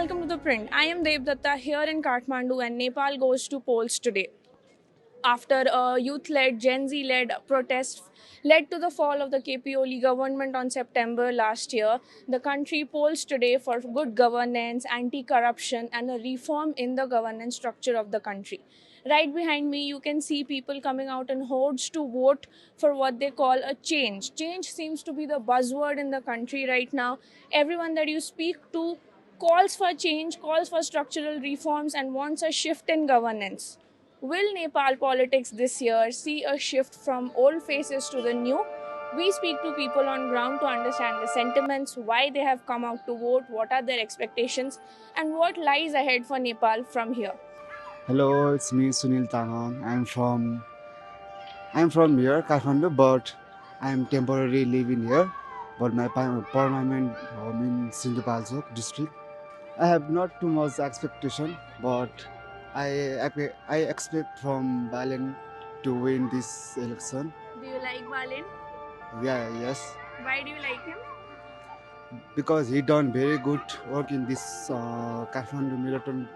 welcome to The Print. I am Devdatta here in Kathmandu, and Nepal goes to polls today. After a youth-led, Gen Z-led protest led to the fall of the KPOL government on September last year, the country polls today for good governance, anti-corruption, and a reform in the governance structure of the country. Right behind me, you can see people coming out in hordes to vote for what they call a change. Change seems to be the buzzword in the country right now. Everyone that you speak to calls for change, calls for structural reforms, and wants a shift in governance. Will Nepal politics this year see a shift from old faces to the new? We speak to people on ground to understand the sentiments, why they have come out to vote, what are their expectations, and what lies ahead for Nepal from here. Hello, it's me Sunil Tangang. I'm from here, Kathmandu, but I'm temporarily living here. But my permanent home in Sindhupalchok district. I have not too much expectation, but I expect from Balen to win this election. Do you like Balin? Yeah, yes, Why do you like him? because he done very good work in this Kathmandu Marathon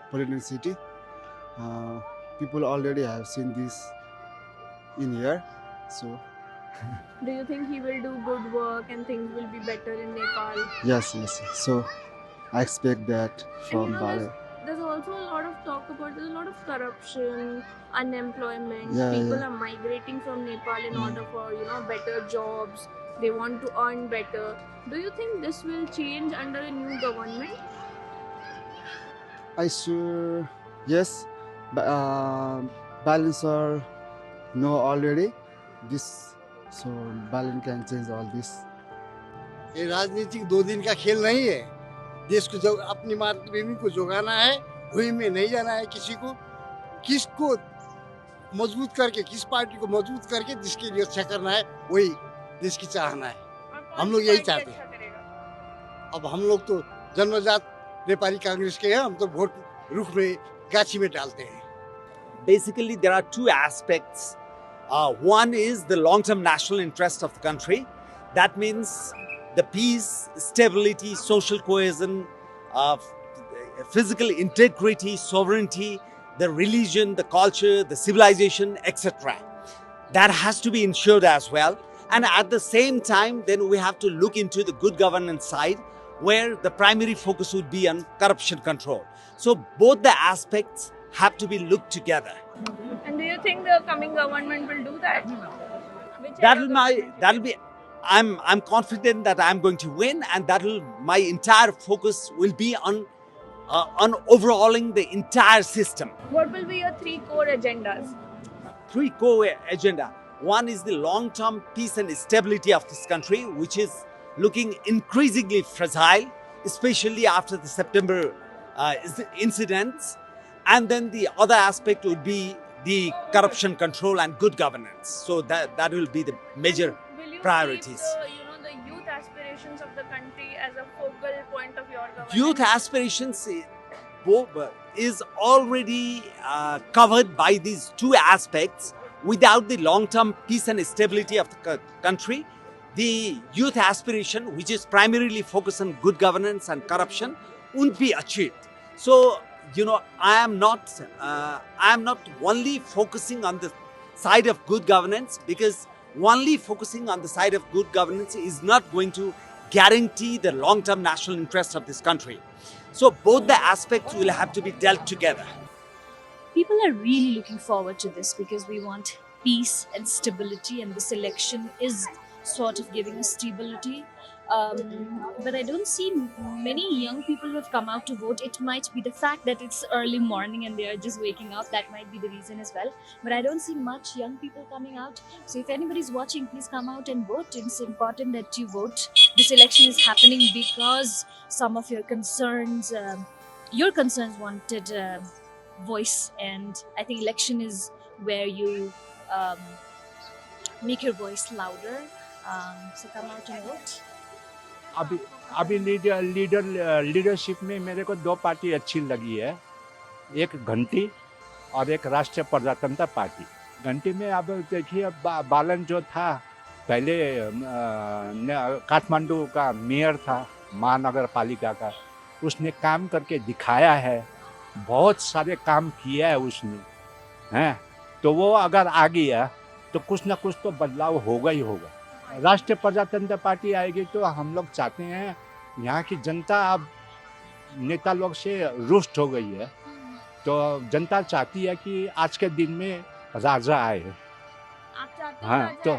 political city. Uh, People already have seen this in here, so Do you think he will do good work and things will be better in Nepal? yes. So I expect that And from Bale. there's also a lot of talk about there's a lot of corruption, unemployment. Yeah, People yeah. are migrating from Nepal in Mm. order for better jobs. They want to earn better. Do you think this will change under a new government? I sure yes, but balancer know already this, so balance can change all this. ये राजनीतिक 2 दिन का खेल नहीं है। देश को जो अपनी मातृभूमि को जोगाना है, वही में नहीं जाना है किसी को। किसको मजबूत करके, किस पार्टी को मजबूत करके जिसके लिए अच्छा करना है, वही देश की चाहना है। हम लोग यही चाहते हैं। अब हम लोग तो जन्मजात नेपाली कांग्रेस के हैं, हम तो वोट रुख में गाछी में डालते हैं। Basically, there are two aspects. One is the long-term national interest of the country. That means the peace, stability, social cohesion, physical integrity, sovereignty, the religion, the culture, the civilization, etc. That has to be ensured as well. And at the same time, then we have to look into the good governance side, where the primary focus would be on corruption control. So both the aspects have to be looked together. And do you think the coming government will do that? That'll be I'm confident that I'm going to win, and my entire focus will be on overhauling the entire system. What will be your 3 core agendas? 3 core agenda. One is the long-term peace and stability of this country, which is looking increasingly fragile, especially after the September incidents. And then the other aspect would be the corruption control and good governance. So that will be the major Will you priorities. keep the youth aspirations of the country as a focal point of your government? Youth aspirations is already covered by these two aspects. Without the long-term peace and stability of the country, the youth aspiration, which is primarily focused on good governance and corruption, won't be achieved. So, I am not only focusing on the side of good governance, because only focusing on the side of good governance is not going to guarantee the long-term national interest of this country. So both the aspects will have to be dealt together. People are really looking forward to this because we want peace and stability, and this election is sort of giving us stability. But I don't see many young people who have come out to vote. It might be the fact that it's early morning and they are just waking up. That might be the reason as well. But I don't see much young people coming out. So if anybody's watching, please come out and vote. It's important that you vote. This election is happening because some of your concerns wanted voice, and I think election is where you make your voice louder. So come out and vote. अभी leadership में मेरे को 2 party अच्छी लगी है, एक घंटी और एक राष्ट्रीय प्रजातंत्र पार्टी। घंटी में अब देखिए बालन जो था पहले काठमांडू का मेयर था, महानगर पालिका का, उसने काम करके दिखाया है, बहुत सारे काम किया है उसने, हैं। तो वो अगर आ गया तो कुछ ना कुछ तो बदलाव होगा ही होगा। राष्ट्रीय प्रजातंत्र पार्टी आएगी तो हम लोग चाहते हैं, यहाँ की जनता अब नेता लोग से रुष्ट हो गई है, तो जनता चाहती है कि आज के दिन में राजा आए। आप चाहते हो हाँ राजा तो आए?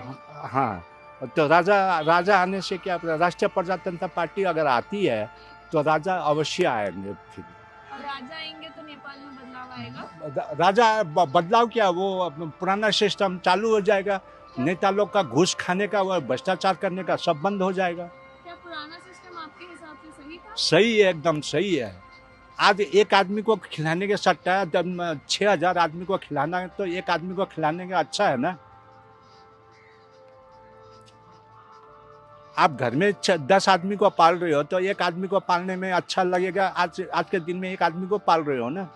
हाँ तो राजा आने से क्या, राष्ट्रीय प्रजातंत्र पार्टी अगर आती है तो राजा अवश्य आएंगे फिर। और राजा आएंगे तो नेपाल में बदलाव आएगा? राजा बदलाव क्या, वो पुराना सिस्टम चालू हो जाएगा, नेता लोग का घूस खाने का, वो भ्रष्टाचार करने का सब बंद हो जाएगा। क्या पुराना सिस्टम आपके हिसाब से सही था? सही है, एकदम सही है। आज एक आदमी को खिलाने के सट्टा जब 6,000 आदमी को खिलाना है तो एक आदमी को खिलाने का अच्छा है ना। आप घर में 10 आदमी को पाल रहे हो तो एक आदमी को पालने में अच्छा लगेगा। आज के दिन में एक आदमी को पाल रहे हो ना,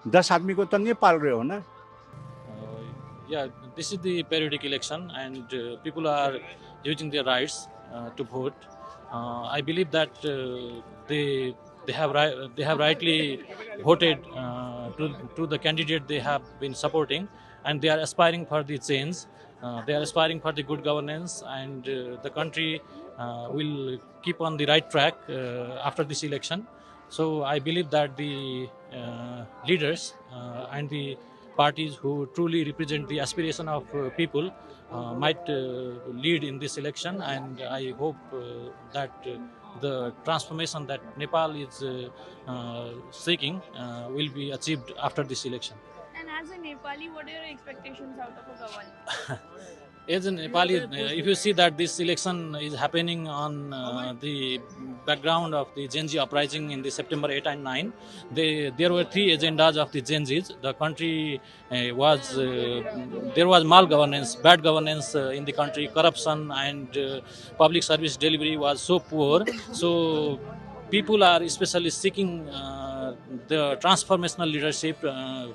10 आदमी को तो नहीं पाल रहे हो ना। Yeah, this is the periodic election, and people are using their rights to vote. I believe that they have rightly voted to the candidate they have been supporting, and they are aspiring for the change. They are aspiring for the good governance, and the country will keep on the right track after this election. So I believe that the leaders and the parties who truly represent the aspiration of people might lead in this election, and I hope that the transformation that Nepal is seeking will be achieved after this election. And as a Nepali, what are your expectations out of a government? As in Nepali, if you see that this election is happening on the background of the Gen Z uprising in the September 8 and 9, there were three agendas of the Gen Zs. The country there was malgovernance, bad governance in the country, corruption, and public service delivery was so poor. So people are especially seeking the transformational leadership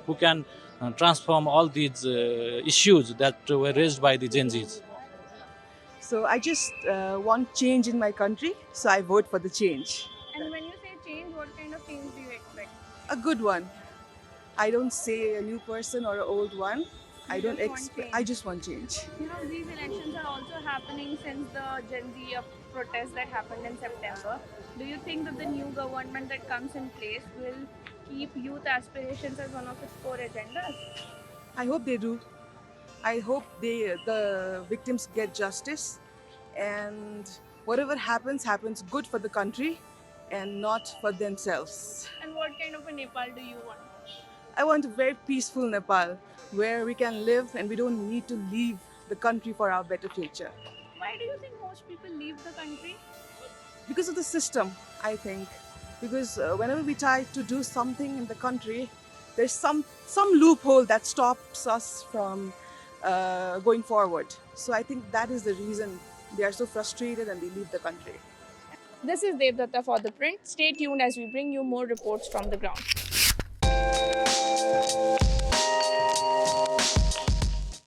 who can transform all these issues that were raised by the Gen Zs. So I just want change in my country, so I vote for the change. And when you say change, what kind of change do you expect? A good one. I don't say a new person or an old one. I don't just want expect. change. I just want change. You know, these elections are also happening since the Gen Z protests that happened in September. Do you think that the new government that comes in place will keep youth aspirations as one of its core agendas? I hope they do. I hope the victims get justice, and whatever happens good for the country and not for themselves. And what kind of a Nepal do you want? I want a very peaceful Nepal where we can live and we don't need to leave the country for our better future. Why do you think most people leave the country? Because of the system, I think. Because whenever we try to do something in the country, there's some loophole that stops us from going forward. So I think that is the reason they are so frustrated and they leave the country. This is Devdatta for The Print. Stay tuned as we bring you more reports from the ground.